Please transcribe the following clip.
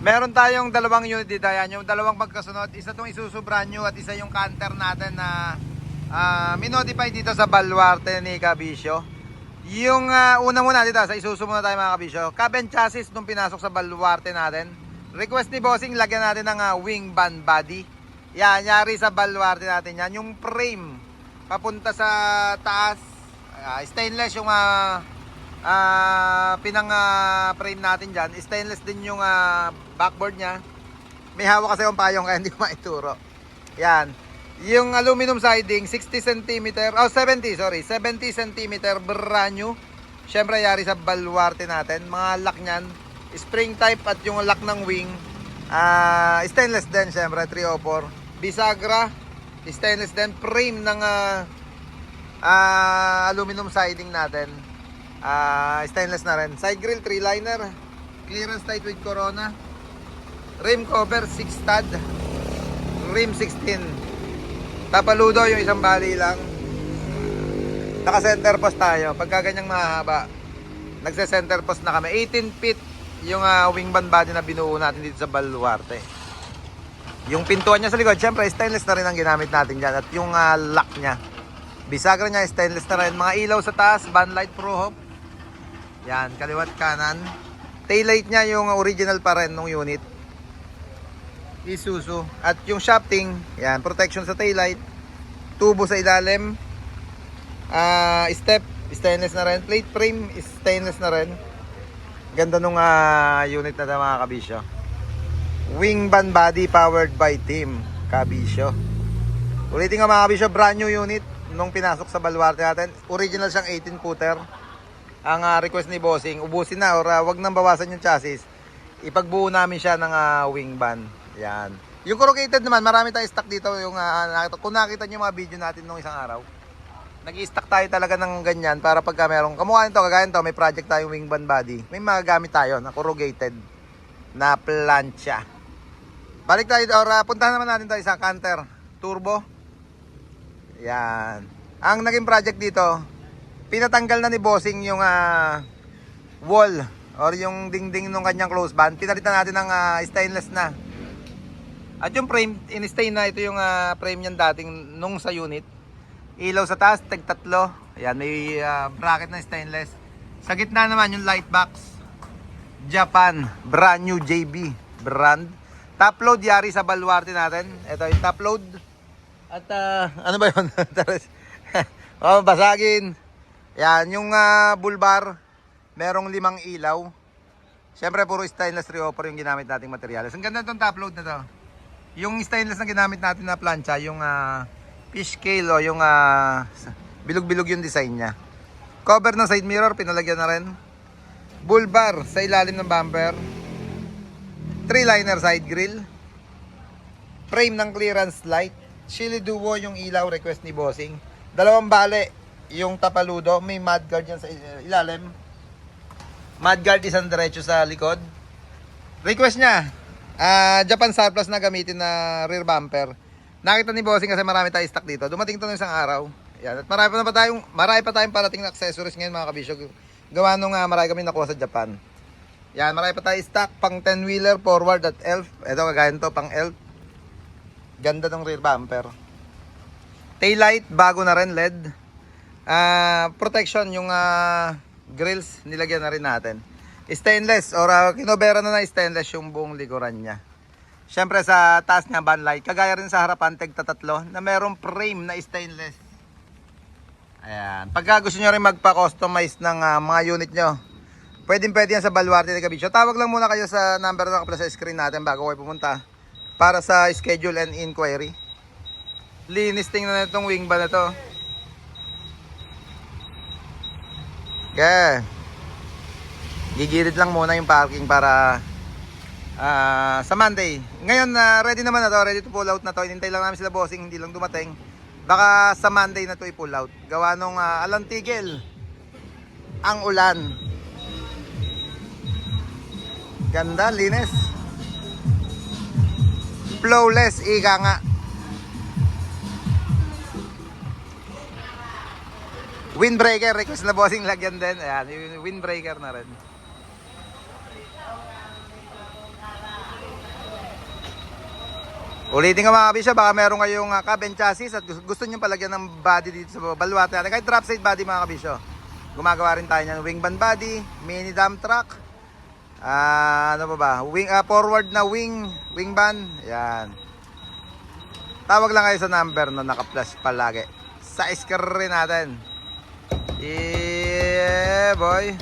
Meron tayong dalawang unit dito. Yan, yung dalawang magkasunod. Isa tong Isuzu brand new at isa yung Canter natin na minodify dito sa Baluarte ni Kabisyo. Yung una muna dito, sa Isuzu muna tayo mga Kabisyo. Cab and chassis nung pinasok sa Baluarte natin. Request ni Bossing, lagyan natin ng wing band body. Yan, nyari sa Baluarte natin yan. Yung frame, papunta sa taas, stainless yung pinang frame natin dyan. Stainless din yung backboard nya. May hawak kasi yung payong kaya hindi ko maituro. Yan. Yung aluminum siding 60 cm, 70 cm brand new. Syempre yari sa Baluarte natin. Mga lock nyan, spring type at yung lock ng wing stainless din syempre 304. Bisagra stainless din. Frame ng aluminum siding natin stainless na rin. Side grill 3 liner. Clearance tight with Corona. Rim cover 6 stud. Rim 16. Tapaludo yung isang bali lang. Naka center post tayo. Pagka ganyang mahaba, nagse center post na kami. 18 feet yung wing band body na binuo natin dito sa Baluarte. Yung pintuan niya sa likod, syempre stainless na rin ang ginamit natin dyan. At yung lock niya, bisagra niya stainless na rin. Mga ilaw sa taas, van light pro hop. Yan, kaliwat kanan. Taillight niya yung original pa rin ng unit, Isuzu. At yung shafting, yan, protection sa taillight. Tubo sa ilalim. Step, stainless na rin. Plate frame, stainless na rin. Ganda nung unit na ito mga Kabisyo. Wing band body powered by Team Kabisyo. Ulitin nga mga Kabisyo, brand new unit nung pinasok sa Baluarte natin. Original siyang 18 footer. Ang request ni Bossing, ubusin na or wag nang bawasan yung chassis. Ipagbuo namin siya ng wing band. Yan. Yung corrugated naman, marami tayong stock dito. Yung, kung nakita nyo yung mga video natin nung isang araw, nag-i-stock tayo talaga ng ganyan para pagka merong kamukha nito, kagaya nito, may project tayong wing band body. May magagamit tayo na corrugated na plancha. Balik tayo, or puntahan naman natin tayo sa Canter Turbo. Yan. Ang naging project dito, pinatanggal na ni Bossing yung wall or yung dingding ng kanyang close band. Pinalitan natin ng stainless na. At yung frame, in-stain na. Ito yung frame niyan dating nung sa unit. Ilaw sa taas, tag-tatlo. Ayan, may bracket na stainless. Sa gitna naman yung light box. Japan, brand new JB brand. Top load yari sa Baluarte natin. Ito yung top load. At ano ba yun? Basagin. Yan, yung bull bar, merong 5 ilaw. Siyempre, puro stainless 304 yung ginamit nating materials. Ang ganda itong top load na to. Yung stainless na ginamit natin na plancha, yung fish scale o yung bilog-bilog yung design niya. Cover ng side mirror, pinalagyan na rin. Bull bar sa ilalim ng bumper. 3 liner side grill. Frame ng clearance light. Chili Duo yung ilaw, request ni Bossing. 2 bale yung tapaludo, may mudguard yan sa ilalim. Mudguard isang diretso sa likod. Request niya, Japan surplus na gamitin na rear bumper. Nakita ni Bossing kasi marami tayong stock dito. Dumating ito ng isang araw. Yan. At marami pa tayong parating na accessories ngayon mga Kabisyo. Gawa nung marami kami nakuha sa Japan. Yan, marami pa tayong stock pang 10-wheeler forward at elf. Ito kagaya nito pang elf. Ganda ng rear bumper. Taillight, bago na rin LED. Protection, yung grills, nilagyan na rin natin. Stainless, or kinobera na stainless yung buong likuran niya. Siyempre sa taas niya, van light. Kagaya rin sa harapan, tig-tatlo, na merong frame na stainless. Ayan. Pagka gusto nyo rin magpa-customize ng mga unit nyo, pwede yan sa Baluarte ni Kabisyo. Tawag lang muna kayo sa number na nakapala sa screen natin bago kayo pumunta para sa schedule and inquiry. Linis tingnan na itong wing band na to. Okay. Gigilid lang muna yung parking para sa Monday. Ngayon ready naman na to, ready to pull out na to. Hinintay lang namin sila Bossing, hindi lang dumating. Baka sa Monday na to i-pull out. Gawa nung alang tigil ang ulan. Ganda, linis. Flawless, ika nga. Windbreaker, request na Bossing lagyan din. Ayan, yung windbreaker na rin. Ulitin nga mga kabisyo, baka meron kayong cab and chassis at gusto nyo palagyan ng body dito sa baluarte natin. Kahit drop side body mga kabisyo. Gumagawa rin tayo ng wing van body, mini dump truck. Ano pa ba? Forward na wing van. Yan. Tawag lang kayo sa number na naka-flash palagi. Sa isker rin natin. Yeah, boy.